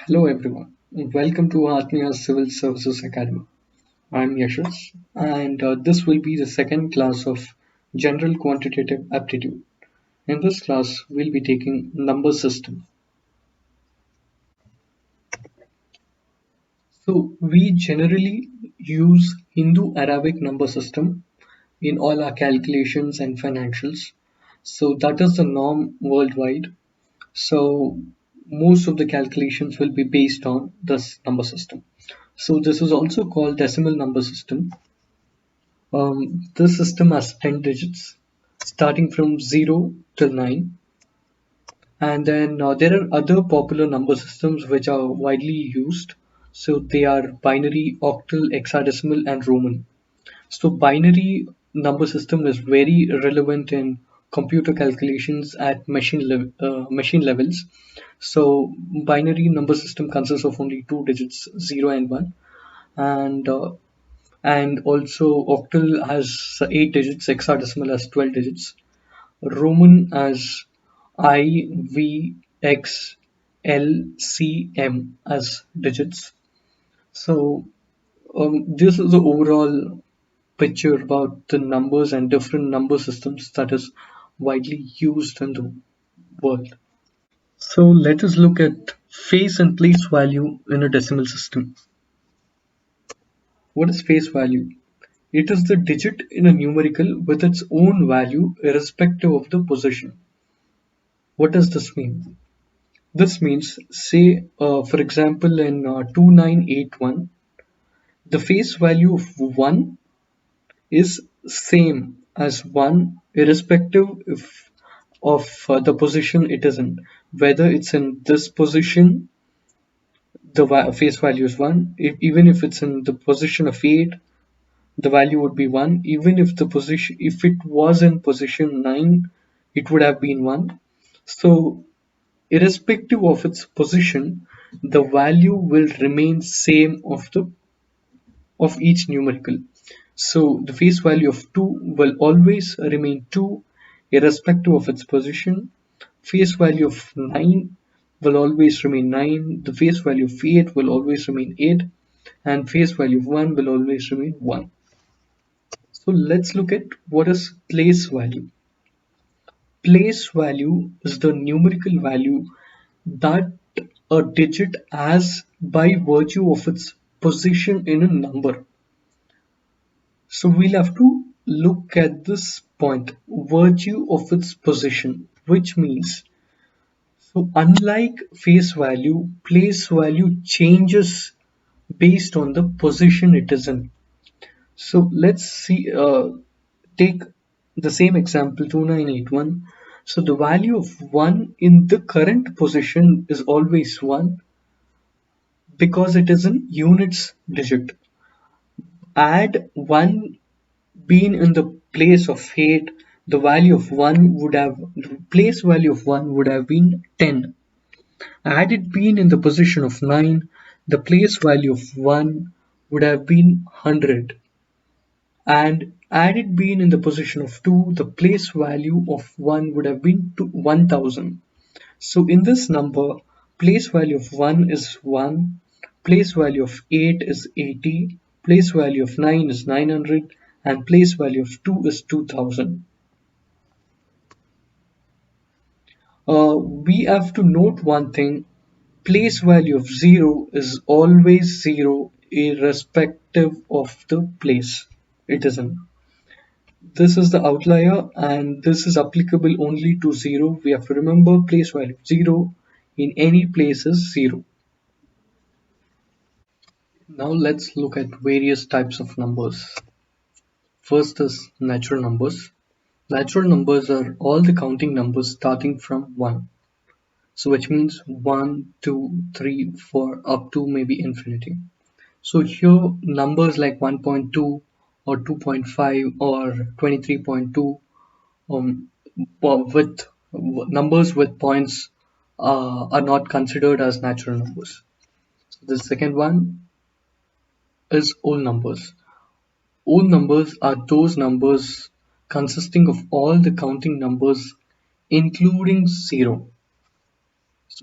Hello everyone, welcome to Atmiya Civil Services Academy. I'm Yashas and this will be the second class of General Quantitative Aptitude. In this class, we'll be taking number system. So we generally use Hindu-Arabic number system in all our calculations and financials. So that is the norm worldwide. So most of the calculations will be based on this number system. So this is also called decimal number system. This system has 10 digits starting from 0 till 9. And then there are other popular number systems which are widely used. So they are binary, octal, hexadecimal, and Roman. So binary number system is very relevant in computer calculations at machine levels. So binary number system consists of only two digits, 0 and 1, and also octal has 8 digits, hexadecimal has 12 digits, Roman has I, V, X, L, C, M as digits. So this is the overall picture about the numbers and different number systems that is widely used in the world. So let us look at face and place value in a decimal system. What is face value? It is the digit in a numerical with its own value irrespective of the position. What does this mean? This means, say, for example, in 2981, the face value of 1 is same as 1 irrespective of the position it is in. Whether it's in this position, the face value is 1. Even if it's in the position of 8, the value would be 1. Even if it was in position 9, it would have been 1. So irrespective of its position, the value will remain same of each numerical. So the face value of 2 will always remain 2 irrespective of its position. Face value of 9 will always remain 9. The face value of 8 will always remain 8, and face value of 1 will always remain 1. So let's look at what is place value. Place value is the numerical value that a digit has by virtue of its position in a number. So we'll have to look at this point, virtue of its position, which means, so unlike face value, place value changes based on the position it is in. So let's see, take the same example 2981. So the value of 1 in the current position is always 1 because it is in units digit. Add 1 being in the place of 8, the value of 1 would have, the place value of 1 would have been 10. Had it been in the position of 9, the place value of 1 would have been 100. And had it been in the position of 2, the place value of 1 would have been 1000. So in this number, place value of 1 is 1, place value of 8 is 80, place value of 9 is 900, and place value of 2 is 2000. We have to note one thing, place value of 0 is always 0 irrespective of the place it is in. This is the outlier and this is applicable only to 0. We have to remember place value 0 in any place is 0. Now let's look at various types of numbers. First is natural numbers. Natural numbers are all the counting numbers starting from 1. So which means 1, 2, 3, 4 up to maybe infinity. So here numbers like 1.2 or 2.5 or 23.2 with numbers with points are not considered as natural numbers. The second one is whole numbers. Whole numbers are those numbers consisting of all the counting numbers including 0.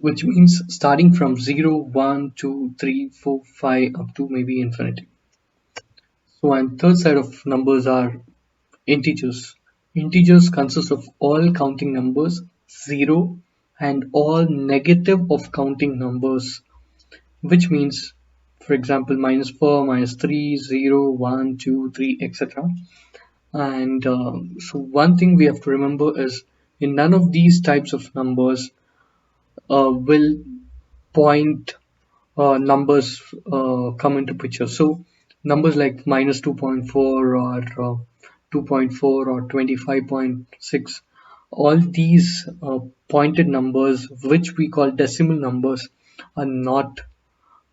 which means starting from 0, 1, 2, 3, 4, 5 up to maybe infinity. So, and third set of numbers are integers. Integers consist of all counting numbers 0 and all negative of counting numbers, which means, for example, -4, -3, 0, 1, 2, 3, etc. And so one thing we have to remember is in none of these types of numbers will point numbers come into picture. So numbers like -2.4 or 2.4 or 25.6, all these pointed numbers, which we call decimal numbers, are not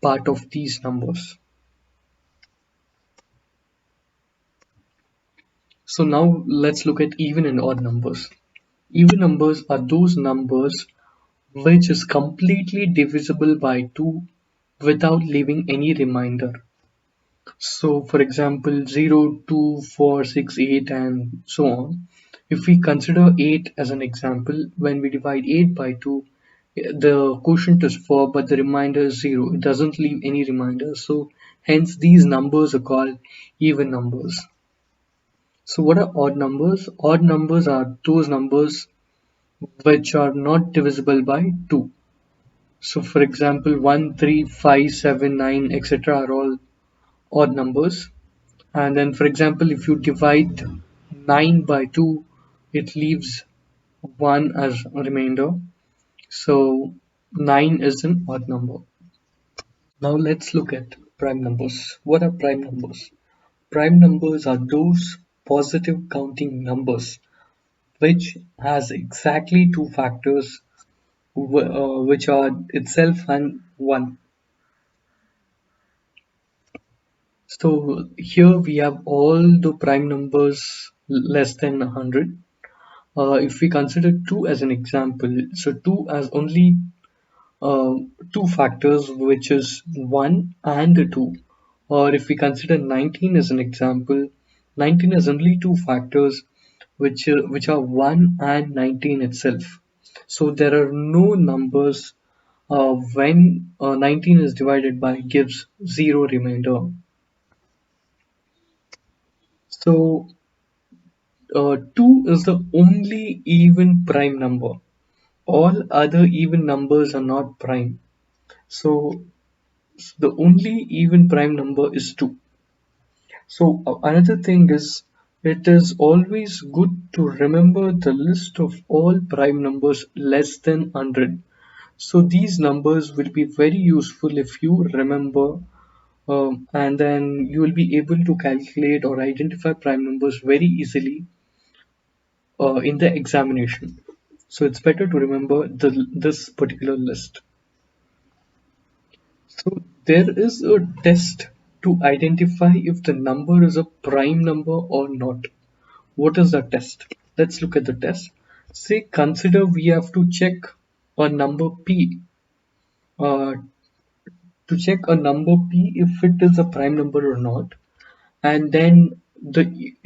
part of these numbers. So now let's look at even and odd numbers. Even numbers are those numbers which is completely divisible by 2 without leaving any remainder. So for example 0, 2, 4, 6, 8 and so on. If we consider 8 as an example, when we divide 8 by 2, the quotient is 4 but the remainder is 0. It doesn't leave any remainder. So hence these numbers are called even numbers. So what are odd numbers? Odd numbers are those numbers which are not divisible by 2. So for example 1, 3, 5, 7, 9, etc. are all odd numbers. And then for example if you divide 9 by 2, it leaves 1 as a remainder. So 9 is an odd number. Now let's look at prime numbers. What are prime numbers? Prime numbers are those positive counting numbers which has exactly two factors which are itself and 1. So here we have all the prime numbers less than 100. If we consider 2 as an example, so 2 has only uh, two factors, which is 1 and 2. Or if we consider 19 as an example, 19 has only two factors, which are 1 and 19 itself. So there are no numbers when 19 is divided by gives 0 remainder. So 2 is the only even prime number. All other even numbers are not prime. So the only even prime number is 2. So another thing is it is always good to remember the list of all prime numbers less than 100. So these numbers will be very useful if you remember, and then you will be able to calculate or identify prime numbers very easily in the examination. So it's better to remember this particular list. So there is a test to identify if the number is a prime number or not. What is the test? Let's look at the test. Say consider we have to check a number p, uh, to check a number p if it is a prime number or not, and then we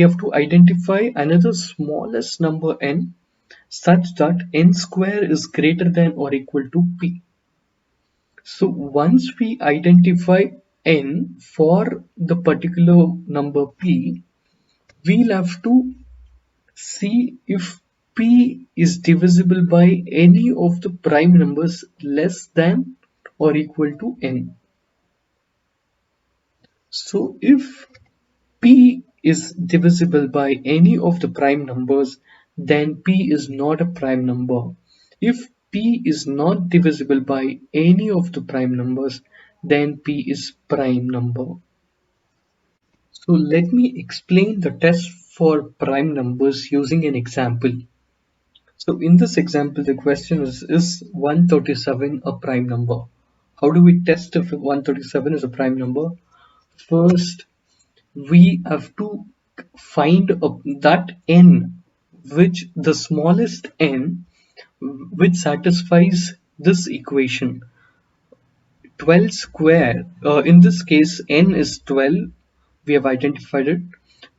have to identify another smallest number n such that n square is greater than or equal to p. So once we identify n for the particular number p, we'll have to see if p is divisible by any of the prime numbers less than or equal to n. So if p is divisible by any of the prime numbers, then p is not a prime number. If p is not divisible by any of the prime numbers, then p is prime number. So let me explain the test for prime numbers using an example. So in this example, the question is 137 a prime number? How do we test if 137 is a prime number? First, we have to find that n, which the smallest n, which satisfies this equation. 12 square, in this case n is 12, we have identified it.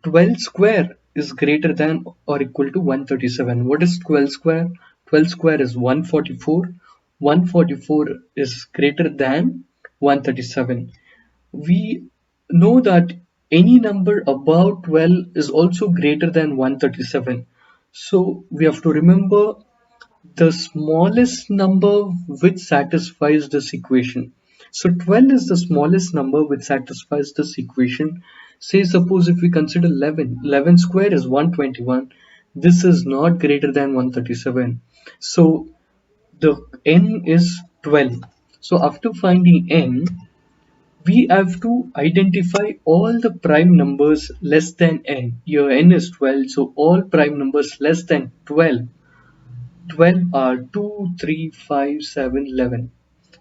12 square is greater than or equal to 137. What is 12 square? 12 square is 144. 144 is greater than 137. We know that any number above 12 is also greater than 137. So we have to remember the smallest number which satisfies this equation. So 12 is the smallest number which satisfies this equation. Say suppose if we consider 11, 11 square is 121. This is not greater than 137. So the n is 12. So after finding n, we have to identify all the prime numbers less than n. Here n is 12, so all prime numbers less than 12 are 2, 3, 5, 7, 11.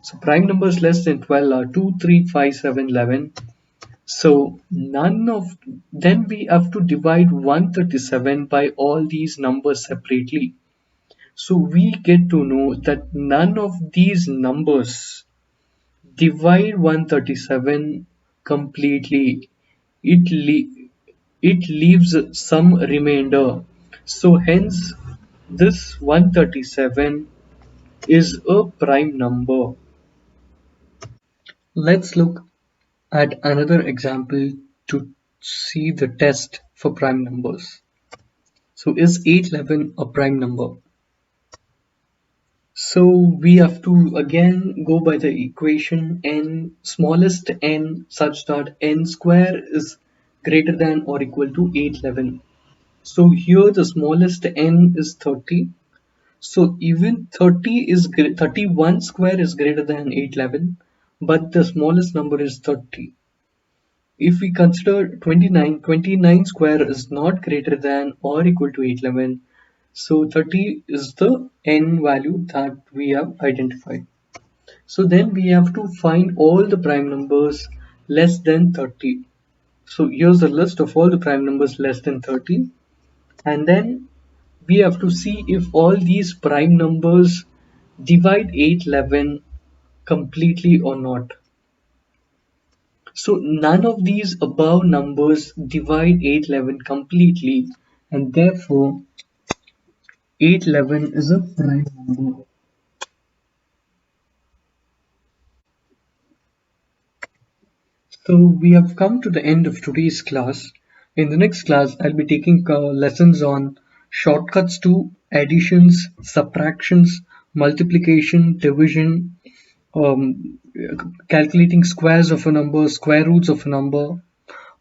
So prime numbers less than 12 are 2, 3, 5, 7, 11. So none of then we have to divide 137 by all these numbers separately. So we get to know that none of these numbers divide 137 completely. It leaves some remainder. So hence this 137 is a prime number. Let's look at another example to see the test for prime numbers. So is 811 a prime number? So we have to again go by the equation n smallest n such that n square is greater than or equal to 811. So here the smallest n is 30. So even 31 square is greater than 811, but the smallest number is 30. If we consider 29, 29 square is not greater than or equal to 811. So 30 is the n value that we have identified. So then we have to find all the prime numbers less than 30. So here's the list of all the prime numbers less than 30. And then we have to see if all these prime numbers divide 811 completely or not. So none of these above numbers divide 811 completely, and therefore 811 is a prime number. So we have come to the end of today's class. In the next class, I'll be taking lessons on shortcuts to additions, subtractions, multiplication, division, um, calculating squares of a number, square roots of a number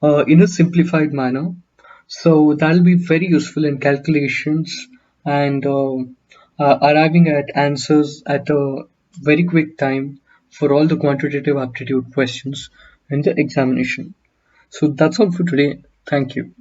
in a simplified manner. So that'll be very useful in calculations and arriving at answers at a very quick time for all the quantitative aptitude questions in the examination. So that's all for today. Thank you.